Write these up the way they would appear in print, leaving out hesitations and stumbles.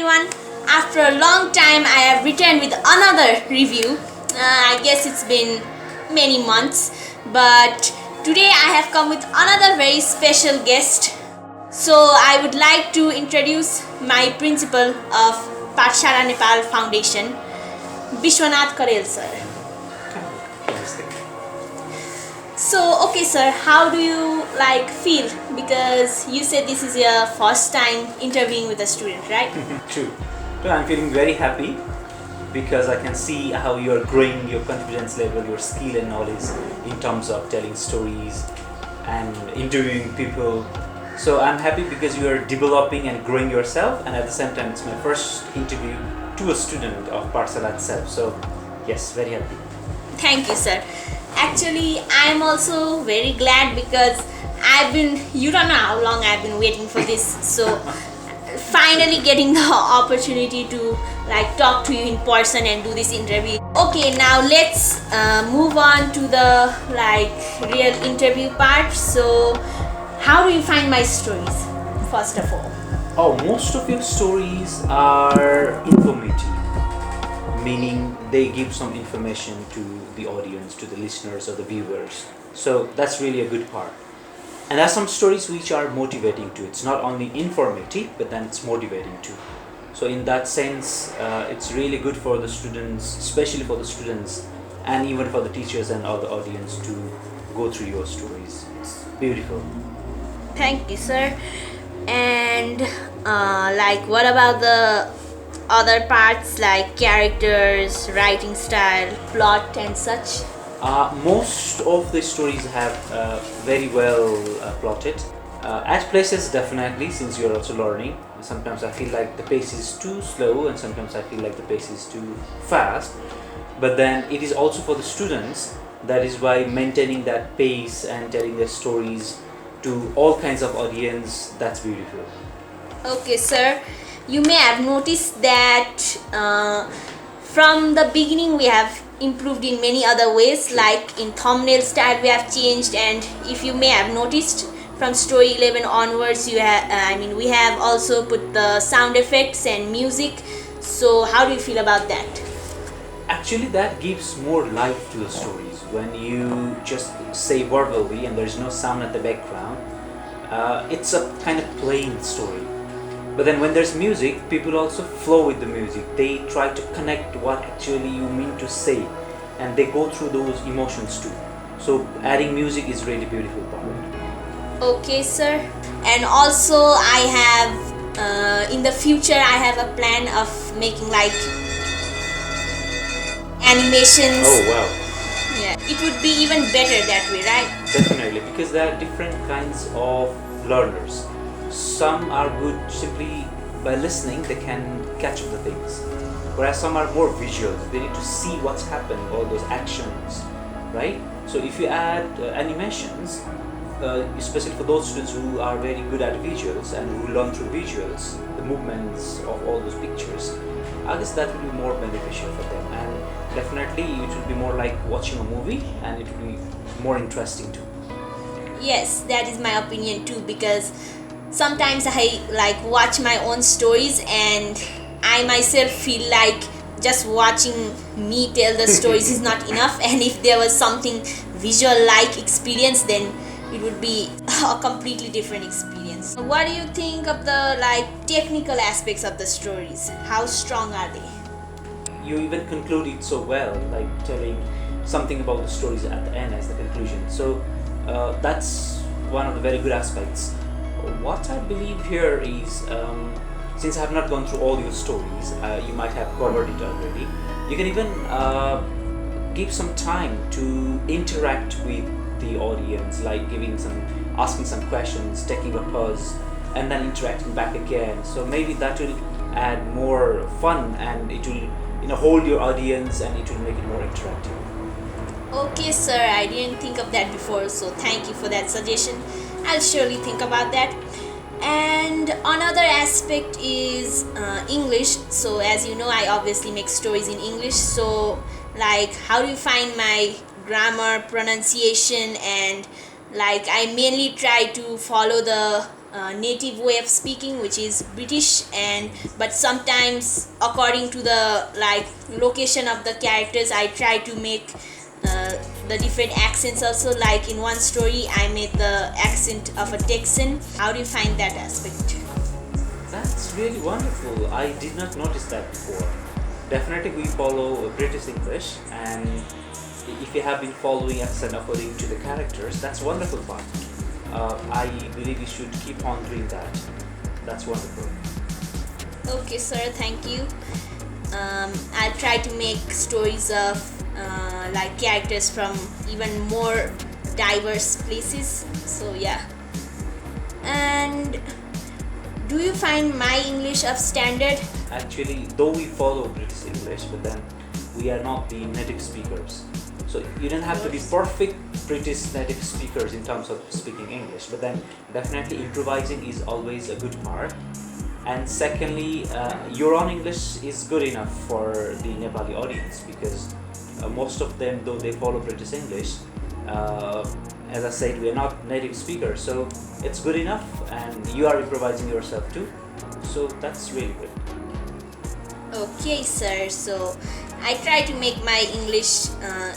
everyone. After a long time I have returned with another review. I guess it's been many months, but today I have come with another very special guest. So I would like to introduce my principal of Pathshala Nepal Foundation, Bishownath Kandel sir. So okay sir, how do you feel? Because you said this is your first time interviewing with a student, right? True. So I'm feeling very happy because I can see how you're growing your confidence level, your skill and knowledge in terms of telling stories and interviewing people. So I'm happy because you are developing and growing yourself, and at the same time it's my first interview to a student of Pathshala itself. So yes, very happy. Thank you sir. Actually, I'm also very glad because you don't know how long I've been waiting for this. So finally getting the opportunity to talk to you in person and do this interview. Okay, now let's move on to the real interview part. So how do you find my stories, first of all? Oh, most of your stories are informative, meaning they give some information to the audience, to the listeners or the viewers. So that's really a good part. And there are some stories which are motivating too. It's not only informative, but then it's motivating too. So in that sense, it's really good for the students, especially for the students, and even for the teachers and all the audience to go through your stories. It's beautiful. Thank you, sir. And what about the other parts like characters, writing style, plot and such? Most of the stories have very well plotted. At places definitely, since you're also learning, sometimes I feel like the pace is too slow and sometimes I feel like the pace is too fast. But then it is also for the students, that is why maintaining that pace and telling their stories to all kinds of audience, that's beautiful. Okay sir, you may have noticed that from the beginning we have improved in many other ways, like in thumbnail style we have changed, and if you may have noticed from story 11 onwards we have also put the sound effects and music. So how do you feel about that? Actually, that gives more life to the stories. When you just say verbally and there's no sound at the background, it's a kind of plain story. But then when there's music, people also flow with the music. They try to connect what actually you mean to say, and they go through those emotions too. So adding music is really beautiful part. Okay sir. And also I have in the future I have a plan of making animations. Oh wow. Yeah, it would be even better that way, right? Definitely, because there are different kinds of learners. Some are good simply by listening, they can catch up the things. Whereas some are more visual, they need to see what's happened, all those actions, right? So if you add animations, especially for those students who are very good at visuals and who learn through visuals, the movements of all those pictures, I guess that will be more beneficial for them. And definitely it will be more like watching a movie, and it will be more interesting too. Yes, that is my opinion too, because sometimes I watch my own stories and I myself feel like just watching me tell the stories is not enough, and if there was something visual experience, then it would be a completely different experience. What do you think of the technical aspects of the stories? How strong are they? You even conclude it so well, like telling something about the stories at the end as the conclusion. So that's one of the very good aspects. What I believe here is, since I have not gone through all your stories, you might have covered it already. You can even give some time to interact with the audience, like asking some questions, taking a pause, and then interacting back again. So maybe that will add more fun, and it will hold your audience, and it will make it more interactive. Okay sir, I didn't think of that before, so thank you for that suggestion. I'll surely think about that. And another aspect is English. So as you know, I obviously make stories in English. So how do you find my grammar, pronunciation, and I mainly try to follow the native way of speaking, which is British, and but sometimes according to the like location of the characters, I try to make the different accents also. Like in one story, I made the accent of a Texan. How do you find that aspect? That's really wonderful. I did not notice that before. Definitely, we follow British English, and if you have been following accent according to the characters, that's wonderful part. I believe you should keep on doing that. That's wonderful. Okay, sir. Thank you. I'll try to make stories of like characters from even more diverse places. So yeah. And do you find my English of standard? Actually, though we follow British English, but then we are not the native speakers. So you don't have to be perfect British native speakers in terms of speaking English, but then definitely improvising is always a good part. And secondly, your own English is good enough for the Nepali audience, because most of them, though they follow British English, as I said, we are not native speakers, so it's good enough, and you are improvising yourself too. So that's really good. Okay, sir. So I try to make my English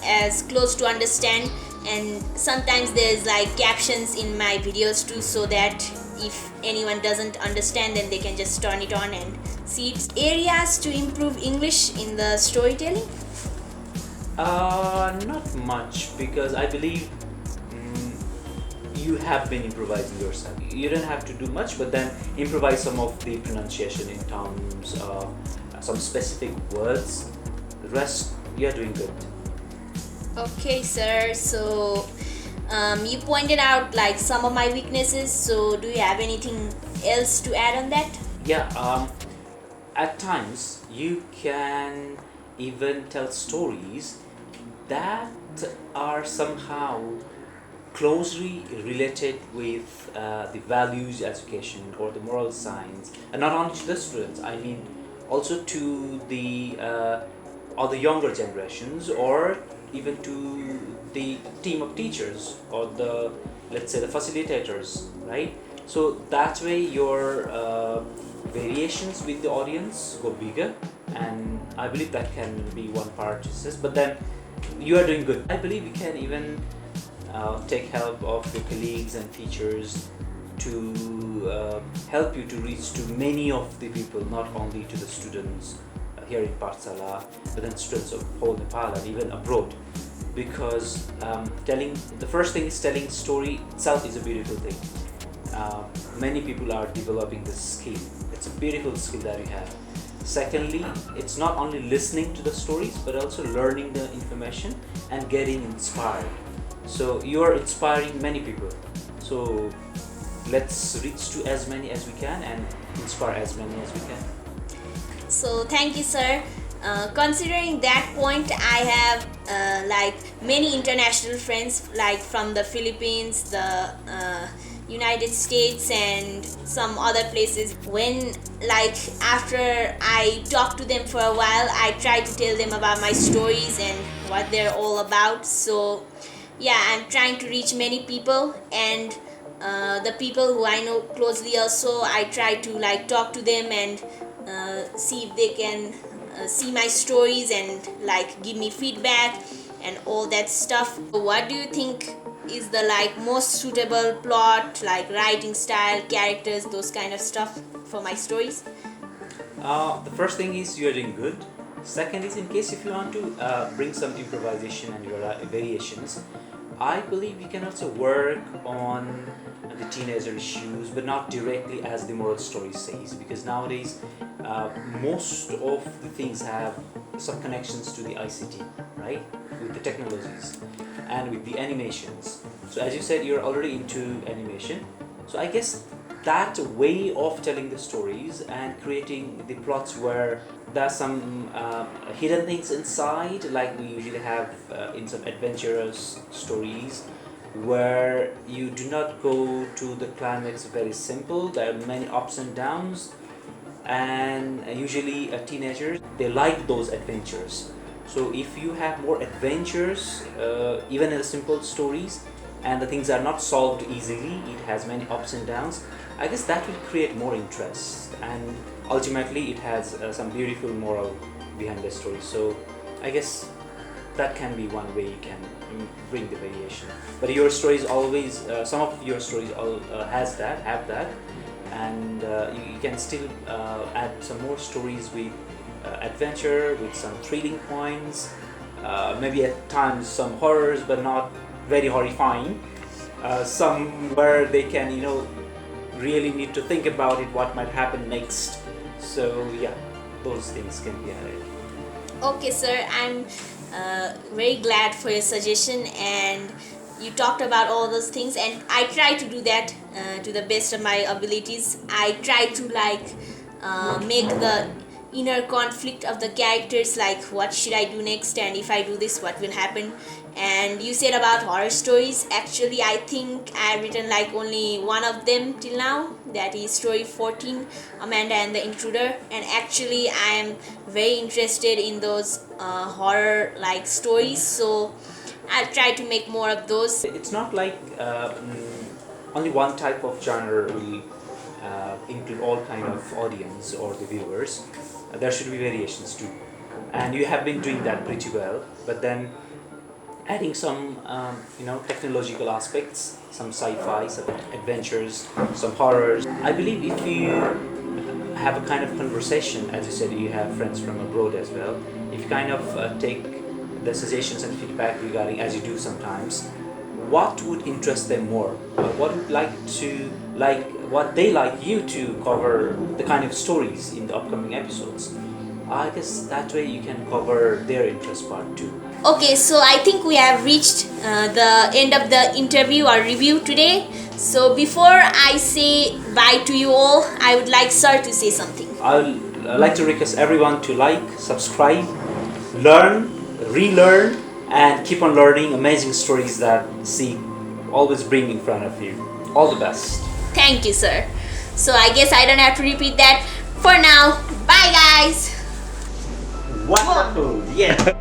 as close to understand, and sometimes there's like captions in my videos too, so that if anyone doesn't understand, then they can just turn it on and see it. Areas to improve English in the storytelling? Not much, because I believe you have been improvising yourself. You don't have to do much, but then improvise some of the pronunciation in terms of some specific words. The rest, you're doing good. Okay, sir. So you pointed out like some of my weaknesses. So do you have anything else to add on that? Yeah, at times you can even tell stories that are somehow closely related with the values education or the moral science, and not only to the students, I mean also to the other younger generations, or even to the team of teachers, or the, let's say, the facilitators, right? So that way your variations with the audience go bigger, and I believe that can be one part to this. But then you are doing good. I believe you can even take help of your colleagues and teachers to help you to reach to many of the people, not only to the students here in Pathshala, but then students of whole Nepal and even abroad. Because the first thing is telling story itself is a beautiful thing. Many people are developing this skill. It's a beautiful skill that you have. Secondly, it's not only listening to the stories, but also learning the information and getting inspired. So you are inspiring many people. So let's reach to as many as we can and inspire as many as we can. So thank you, sir. Considering that point, I have like many international friends, like from the Philippines, the United States, and some other places. When like after I talk to them for a while, I try to tell them about my stories and what they're all about. So yeah, I'm trying to reach many people, and the people who I know closely also, I try to like talk to them and see if they can see my stories and like give me feedback and all that stuff. What do you think is the like most suitable plot, like writing style, characters, those kind of stuff for my stories? The first thing is you're doing good. Second is, in case if you want to bring some improvisation and your variations, I believe you can also work on the teenager issues, but not directly as the moral story says, because nowadays most of the things have some connections to the ICT, right, with the technologies and with the animations. So as you said, you're already into animation, so I guess that way of telling the stories and creating the plots where there's some hidden things inside, like we usually have in some adventurous stories, where you do not go to the climax very simple. There are many ups and downs, and usually teenagers, they like those adventures. So if you have more adventures, even in the simple stories, and the things are not solved easily, it has many ups and downs, I guess that will create more interest, and ultimately it has some beautiful moral behind the story. So I guess that can be one way you can bring the variation. But your stories always, some of your stories have that, and you can still add some more stories with adventure, with some thrilling points, maybe at times some horrors, but not very horrifying. Some where they can, really need to think about it, what might happen next. So yeah, those things can be added. Okay, sir, I'm very glad for your suggestion, and you talked about all those things, and I try to do that to the best of my abilities. I try to make the inner conflict of the characters, like what should I do next, and if I do this, what will happen. And you said about horror stories. Actually, I think I've written like only one of them till now. That is story 14, Amanda and the Intruder. And actually, I am very interested in those horror like stories. So I'll try to make more of those. It's not like only one type of genre will include all kind of audience or the viewers. There should be variations too, and you have been doing that pretty well. But then adding some technological aspects, some sci-fi, some adventures, some horrors. I believe if you have a kind of conversation, as you said, you have friends from abroad as well. If you kind of take the suggestions and feedback regarding, as you do sometimes, what would interest them more? What would what they like you to cover, the kind of stories in the upcoming episodes? I guess that way you can cover their interest part too. Okay, so I think we have reached the end of the interview or review today. So before I say bye to you all, I would like sir to say something. I would like to request everyone to like, subscribe, learn, relearn, and keep on learning amazing stories that Seek always bring in front of you. All the best. Thank you, sir. So I guess I don't have to repeat that. For now, bye guys. Wonderful. Yeah.